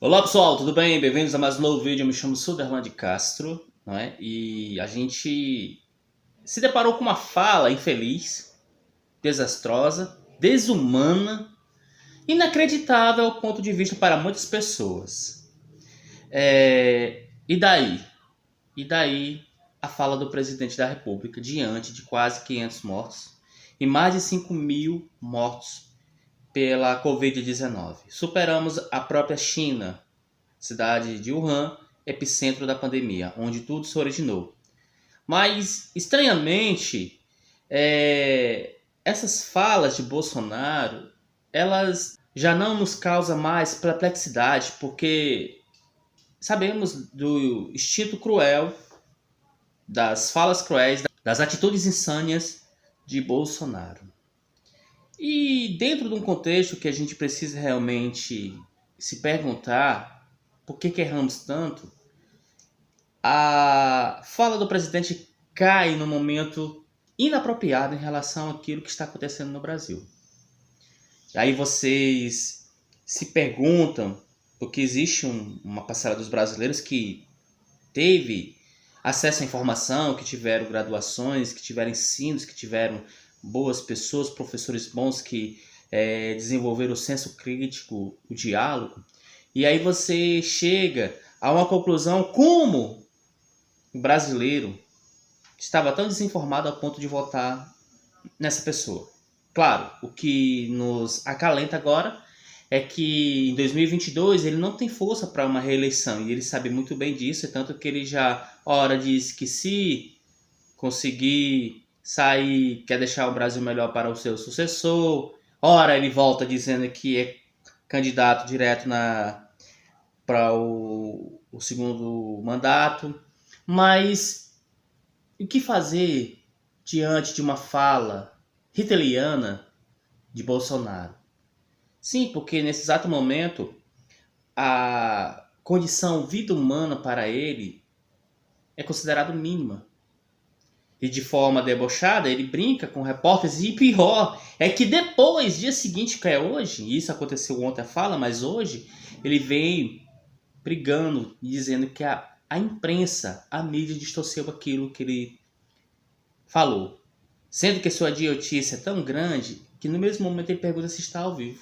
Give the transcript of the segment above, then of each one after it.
Olá pessoal, tudo bem? Bem-vindos a mais um novo vídeo. Eu me chamo Suderlan Castro, não é? E a gente se deparou com uma fala infeliz, desastrosa, desumana, inacreditável ao ponto de vista para muitas pessoas. E daí? E daí a fala do presidente da República diante de quase 500 mortos e mais de 5 mil mortos pela Covid-19. Superamos a própria China, cidade de Wuhan, epicentro da pandemia, onde tudo se originou. Mas, estranhamente, essas falas de Bolsonaro, elas já não nos causam mais perplexidade, porque sabemos do instinto cruel, das falas cruéis, das atitudes insânias de Bolsonaro. E dentro de um contexto que a gente precisa realmente se perguntar por que erramos tanto, a fala do presidente cai no momento inapropriado em relação àquilo que está acontecendo no Brasil. Aí vocês se perguntam, porque existe uma parcela dos brasileiros que teve acesso à informação, que tiveram graduações, que tiveram ensinos, que tiveram boas pessoas, professores bons que desenvolveram o senso crítico, o diálogo. E aí você chega a uma conclusão como o brasileiro estava tão desinformado ao ponto de votar nessa pessoa. Claro, o que nos acalenta agora é que em 2022 ele não tem força para uma reeleição e ele sabe muito bem disso, tanto que ele já ora diz que se conseguir sair, quer deixar o Brasil melhor para o seu sucessor, ora ele volta dizendo que é candidato direto para o segundo mandato. Mas o que fazer diante de uma fala hitleriana de Bolsonaro? Sim, porque nesse exato momento a condição vida humana para ele é considerada mínima. E de forma debochada ele brinca com repórteres, e pior é que depois, dia seguinte, que é hoje, e isso aconteceu ontem a fala, mas hoje ele vem brigando e dizendo que a imprensa, a mídia distorceu aquilo que ele falou. Sendo que sua idiotice é tão grande que no mesmo momento ele pergunta se está ao vivo.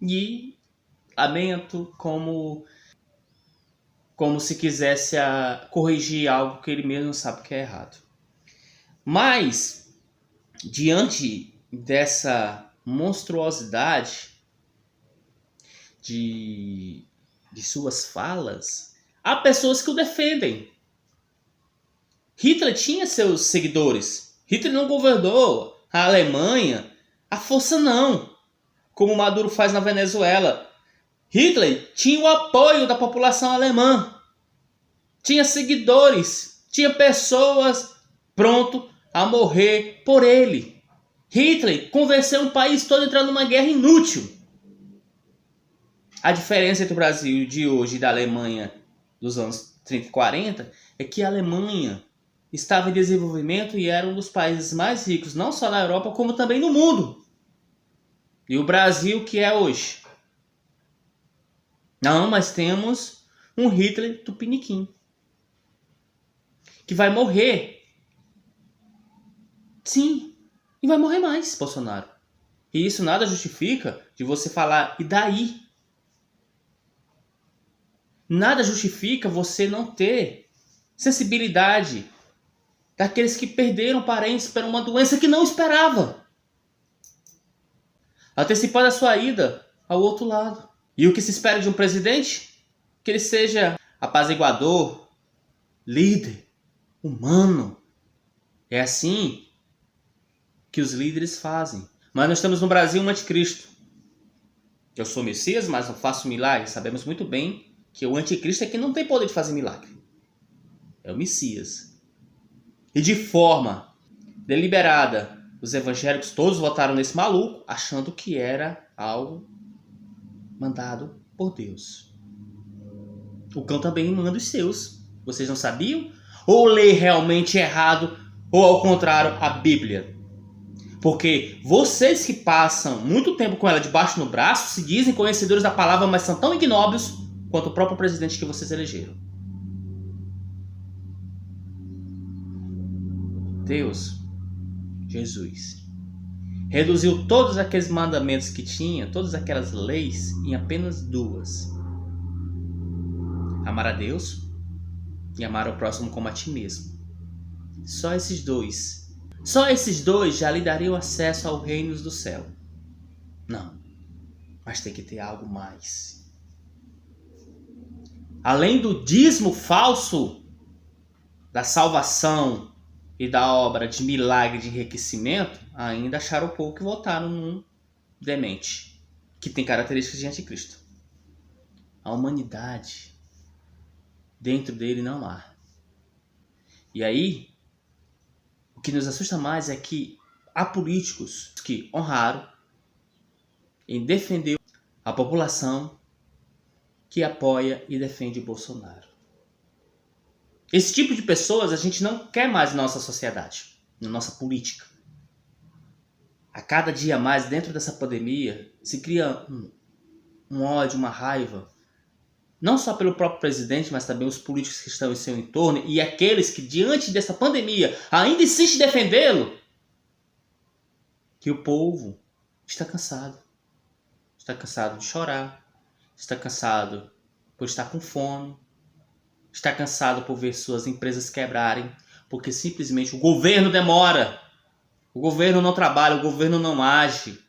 E lamento como se quisesse corrigir algo que ele mesmo sabe que é errado. Mas, diante dessa monstruosidade de suas falas, há pessoas que o defendem. Hitler tinha seus seguidores. Hitler não governou a Alemanha à força não, como Maduro faz na Venezuela. Hitler tinha o apoio da população alemã. Tinha seguidores. Tinha pessoas prontas a morrer por ele. Hitler convenceu um país todo a entrar numa guerra inútil. A diferença entre o Brasil de hoje e da Alemanha dos anos 30 e 40 é que a Alemanha estava em desenvolvimento e era um dos países mais ricos, não só na Europa, como também no mundo. E o Brasil, que é hoje? Não, mas temos um Hitler tupiniquim, que vai morrer. Sim, e vai morrer mais, Bolsonaro. E isso nada justifica de você falar, e daí? Nada justifica você não ter sensibilidade daqueles que perderam parentes por uma doença que não esperava, antecipando a sua ida ao outro lado. E o que se espera de um presidente? Que ele seja apaziguador, líder, humano. É assim que os líderes fazem. Mas nós estamos no Brasil um anticristo. Eu sou Messias, mas não faço milagre. Sabemos muito bem que o anticristo é quem não tem poder de fazer milagre. É o Messias. E de forma deliberada, os evangélicos todos votaram nesse maluco, achando que era algo mandado por Deus. O cão também manda os seus. Vocês não sabiam? Ou lê realmente errado, ou ao contrário, a Bíblia. Porque vocês que passam muito tempo com ela debaixo do braço se dizem conhecedores da palavra, mas são tão ignóbios quanto o próprio presidente que vocês elegeram. Deus, Jesus, reduziu todos aqueles mandamentos que tinha, todas aquelas leis, em apenas 2. Amar a Deus e amar o próximo como a ti mesmo. Só esses dois já lhe dariam acesso ao reino do céu. Não, mas tem que ter algo mais. Além do dízimo falso da salvação e da obra de milagre de enriquecimento, ainda acharam pouco e votaram num demente, que tem características de anticristo. A humanidade, dentro dele não há. E aí, o que nos assusta mais é que há políticos que honraram em defender a população que apoia e defende Bolsonaro. Esse tipo de pessoas a gente não quer mais na nossa sociedade, na nossa política. A cada dia mais, dentro dessa pandemia, se cria um ódio, uma raiva, não só pelo próprio presidente, mas também os políticos que estão em seu entorno e aqueles que, diante dessa pandemia, ainda insistem em defendê-lo, que o povo está cansado. Está cansado de chorar, está cansado por estar com fome, está cansado por ver suas empresas quebrarem, porque simplesmente o governo demora. O governo não trabalha, o governo não age.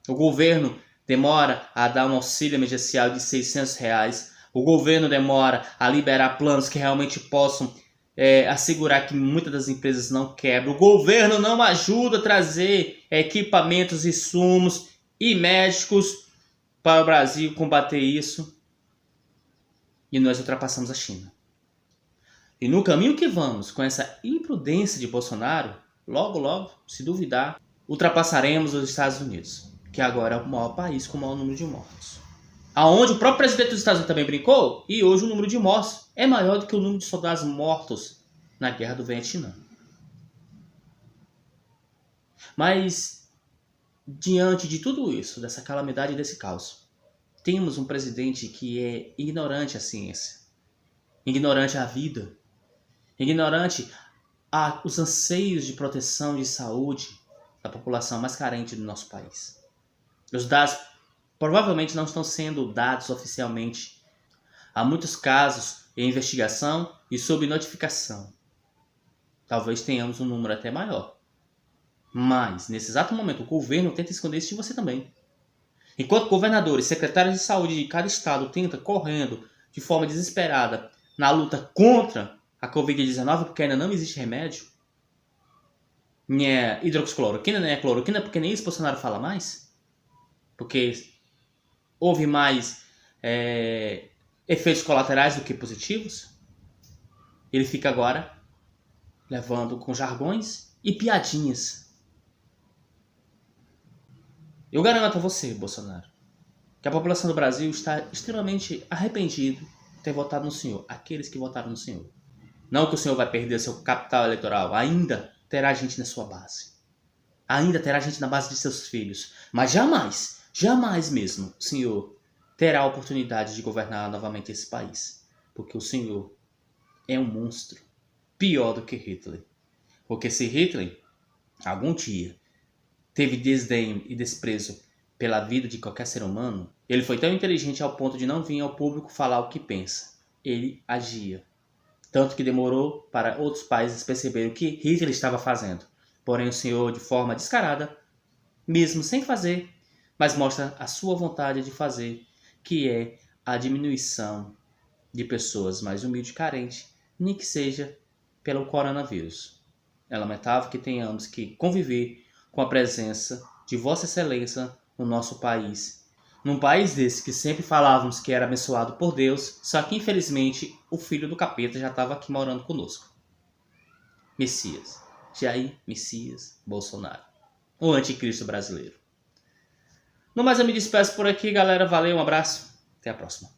O governo demora a dar um auxílio emergencial de R$600. O governo demora a liberar planos que realmente possam assegurar que muitas das empresas não quebram. O governo não ajuda a trazer equipamentos, insumos e médicos para o Brasil combater isso. E nós ultrapassamos a China. E no caminho que vamos, com essa imprudência de Bolsonaro, logo, logo, se duvidar, ultrapassaremos os Estados Unidos, que agora é o maior país com o maior número de mortos. Aonde o próprio presidente dos Estados Unidos também brincou, e hoje o número de mortos é maior do que o número de soldados mortos na guerra do Vietnã. Mas, diante de tudo isso, dessa calamidade e desse caos, temos um presidente que é ignorante à ciência, ignorante à vida, ignorante aos anseios de proteção de saúde da população mais carente do nosso país. Os dados provavelmente não estão sendo dados oficialmente. Há muitos casos em investigação e sob notificação. Talvez tenhamos um número até maior. Mas, nesse exato momento, o governo tenta esconder isso de você também. Enquanto governadores, secretários de saúde de cada estado tentam, correndo de forma desesperada, na luta contra a Covid-19, porque ainda não existe remédio, nem é hidroxicloroquina, nem é cloroquina, porque nem isso Bolsonaro fala mais, porque houve mais efeitos colaterais do que positivos, ele fica agora levando com jargões e piadinhas. Eu garanto a você, Bolsonaro, que a população do Brasil está extremamente arrependida de ter votado no senhor, aqueles que votaram no senhor. Não que o senhor vai perder seu capital eleitoral, ainda terá gente na sua base. Ainda terá gente na base de seus filhos. Mas jamais, jamais mesmo, o senhor terá a oportunidade de governar novamente esse país. Porque o senhor é um monstro, pior do que Hitler. Porque se Hitler, algum dia, teve desdém e desprezo pela vida de qualquer ser humano, ele foi tão inteligente ao ponto de não vir ao público falar o que pensa. Ele agia. Tanto que demorou para outros países perceberem o que Hitler estava fazendo. Porém, o senhor, de forma descarada, mesmo sem fazer, mas mostra a sua vontade de fazer, que é a diminuição de pessoas mais humildes e carentes, nem que seja pelo coronavírus. É lamentável que tenhamos que conviver com a presença de Vossa Excelência no nosso país. Num país desse que sempre falávamos que era abençoado por Deus, só que infelizmente o filho do capeta já estava aqui morando conosco. Messias. Jair Messias Bolsonaro. O anticristo brasileiro. No mais, eu me despeço por aqui, galera. Valeu, um abraço. Até a próxima.